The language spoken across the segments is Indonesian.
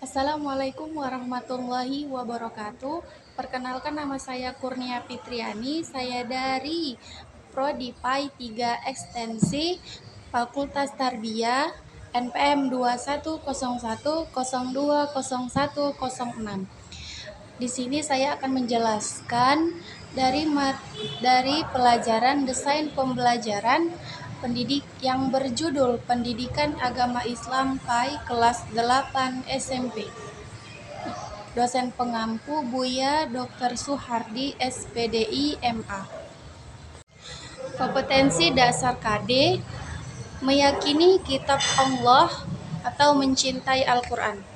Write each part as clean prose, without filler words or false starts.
Assalamualaikum warahmatullahi wabarakatuh. Perkenalkan, nama saya Kurnia Fitriani. Saya dari Prodi PAI 3 Ekstensi Fakultas Tarbiyah NPM 2101020106. Di sini saya akan menjelaskan dari pelajaran desain pembelajaran pendidik yang berjudul Pendidikan Agama Islam PAI kelas 8 SMP. Dosen pengampu Buya Dr. Suhardi SPDI MA. Kompetensi dasar KD: meyakini kitab Allah atau mencintai Al-Quran.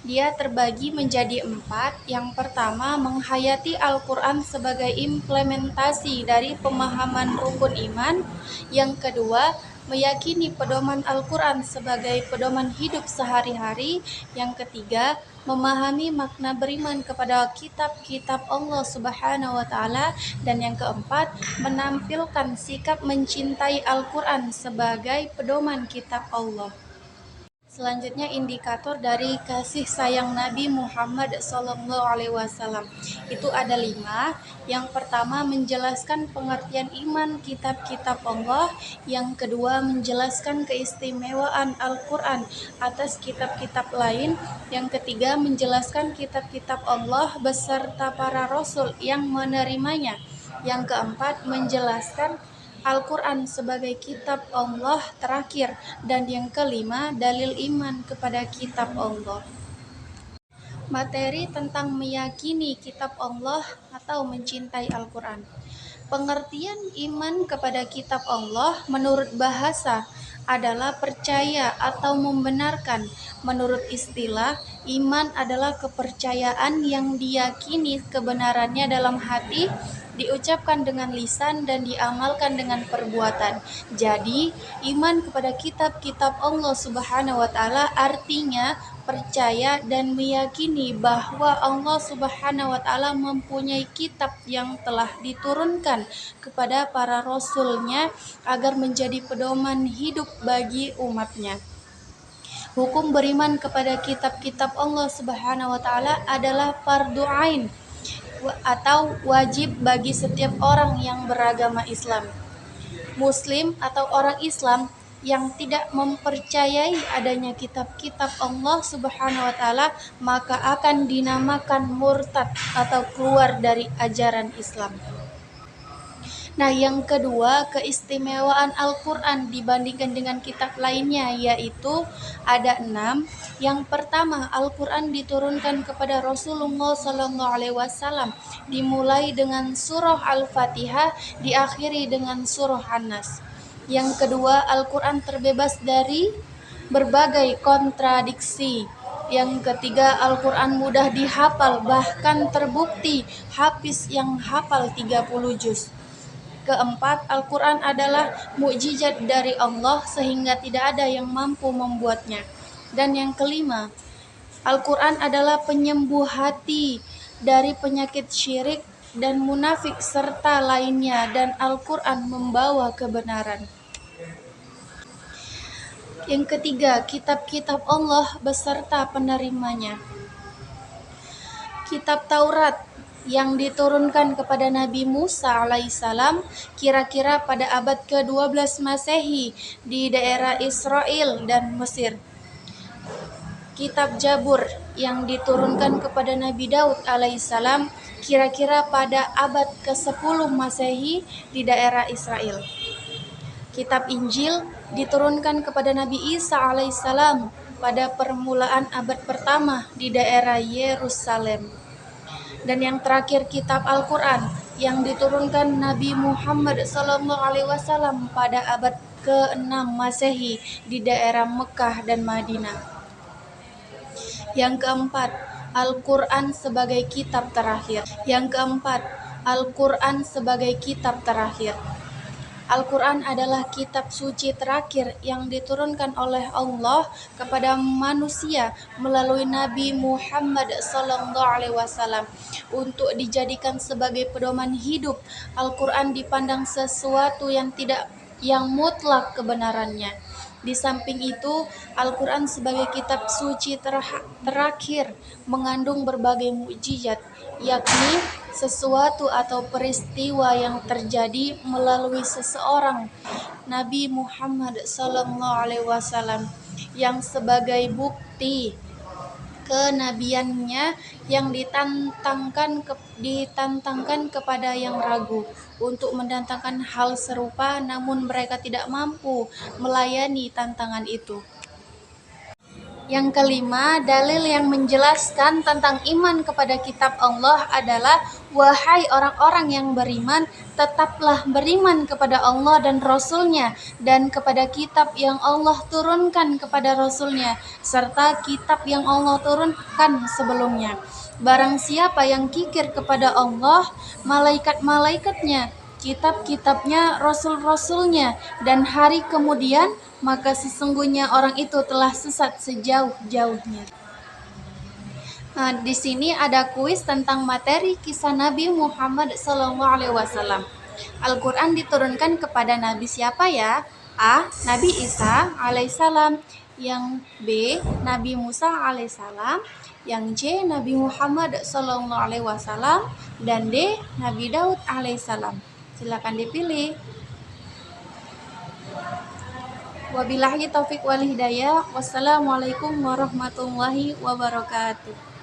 Dia terbagi menjadi 4. Yang pertama, menghayati Al-Quran sebagai implementasi dari pemahaman rukun iman. Yang kedua, meyakini pedoman Al-Quran sebagai pedoman hidup sehari-hari. Yang ketiga, memahami makna beriman kepada kitab-kitab Allah Subhanahu wa Ta'ala. Dan yang keempat, menampilkan sikap mencintai Al-Quran sebagai pedoman kitab Allah. Selanjutnya, indikator dari kasih sayang Nabi Muhammad SAW. Itu ada 5. Yang pertama, menjelaskan pengertian iman kitab-kitab Allah. Yang kedua, menjelaskan keistimewaan Al-Quran atas kitab-kitab lain. Yang ketiga, menjelaskan kitab-kitab Allah beserta para rasul yang menerimanya. Yang keempat, menjelaskan Al-Quran sebagai kitab Allah terakhir. Dan yang kelima, dalil iman kepada kitab Allah. Materi tentang meyakini kitab Allah atau mencintai Al-Quran. Pengertian iman kepada kitab Allah menurut bahasa adalah percaya atau membenarkan. Menurut istilah, iman adalah kepercayaan yang diyakini kebenarannya dalam hati, diucapkan dengan lisan, dan diamalkan dengan perbuatan. Jadi, iman kepada kitab-kitab Allah Subhanahu wa Ta'ala artinya percaya dan meyakini bahwa Allah Subhanahu wa Ta'ala mempunyai kitab yang telah diturunkan kepada para rasulnya agar menjadi pedoman hidup bagi umatnya. Hukum beriman kepada kitab-kitab Allah Subhanahu wa Ta'ala adalah fardhu ain atau wajib bagi setiap orang yang beragama Islam. Muslim atau orang Islam yang tidak mempercayai adanya kitab-kitab Allah Subhanahu wa Ta'ala maka akan dinamakan murtad atau keluar dari ajaran Islam. Nah, yang kedua, keistimewaan Al-Quran dibandingkan dengan kitab lainnya, yaitu ada 6. Yang pertama, Al-Quran diturunkan kepada Rasulullah SAW, dimulai dengan surah Al-Fatihah, diakhiri dengan surah An-Nas. Yang kedua, Al-Quran terbebas dari berbagai kontradiksi. Yang ketiga, Al-Quran mudah dihafal, bahkan terbukti hafiz yang hafal 30 juz. Keempat, Al-Quran adalah mukjizat dari Allah sehingga tidak ada yang mampu membuatnya. Dan yang kelima, Al-Quran adalah penyembuh hati dari penyakit syirik dan munafik serta lainnya, dan Al-Quran membawa kebenaran. Yang ketiga, kitab-kitab Allah beserta penerimanya. Kitab Taurat yang diturunkan kepada Nabi Musa alaihissalam kira-kira pada abad ke-12 Masehi di daerah Israel dan Mesir. Kitab Jabur yang diturunkan kepada Nabi Daud alaihissalam kira-kira pada abad ke-10 Masehi di daerah Israel. Kitab Injil diturunkan kepada Nabi Isa alaihissalam pada permulaan abad pertama di daerah Yerusalem. Dan yang terakhir, kitab Al-Quran yang diturunkan Nabi Muhammad SAW pada abad ke-6 Masehi di daerah Mekah dan Madinah. Yang keempat, Al-Quran sebagai kitab terakhir. Al-Quran adalah kitab suci terakhir yang diturunkan oleh Allah kepada manusia melalui Nabi Muhammad SAW untuk dijadikan sebagai pedoman hidup. Al-Quran dipandang sesuatu yang mutlak kebenarannya. Di samping itu, Al-Quran sebagai kitab suci terakhir mengandung berbagai mukjizat, yakni sesuatu atau peristiwa yang terjadi melalui seseorang, Nabi Muhammad SAW, yang sebagai bukti kenabiannya yang ditantangkan kepada yang ragu untuk mendatangkan hal serupa, namun mereka tidak mampu melayani tantangan itu. Yang kelima, dalil yang menjelaskan tentang iman kepada kitab Allah adalah, wahai orang-orang yang beriman, tetaplah beriman kepada Allah dan Rasul-Nya, dan kepada kitab yang Allah turunkan kepada Rasul-Nya, serta kitab yang Allah turunkan sebelumnya. Barang siapa yang kikir kepada Allah, malaikat-malaikatnya, kitab-kitabnya, rasul-rasulnya, dan hari kemudian, maka sesungguhnya orang itu telah sesat sejauh-jauhnya. Nah, di sini ada kuis tentang materi kisah Nabi Muhammad SAW. Al-Quran diturunkan kepada Nabi siapa ya? A. Nabi Isa alaihissalam. Yang B. Nabi Musa alaihissalam. Yang C. Nabi Muhammad SAW. Dan D. Nabi Daud alaihissalam. Silakan dipilih. Wabillahi taufik wal hidayah. Wassalamualaikum warahmatullahi wabarakatuh.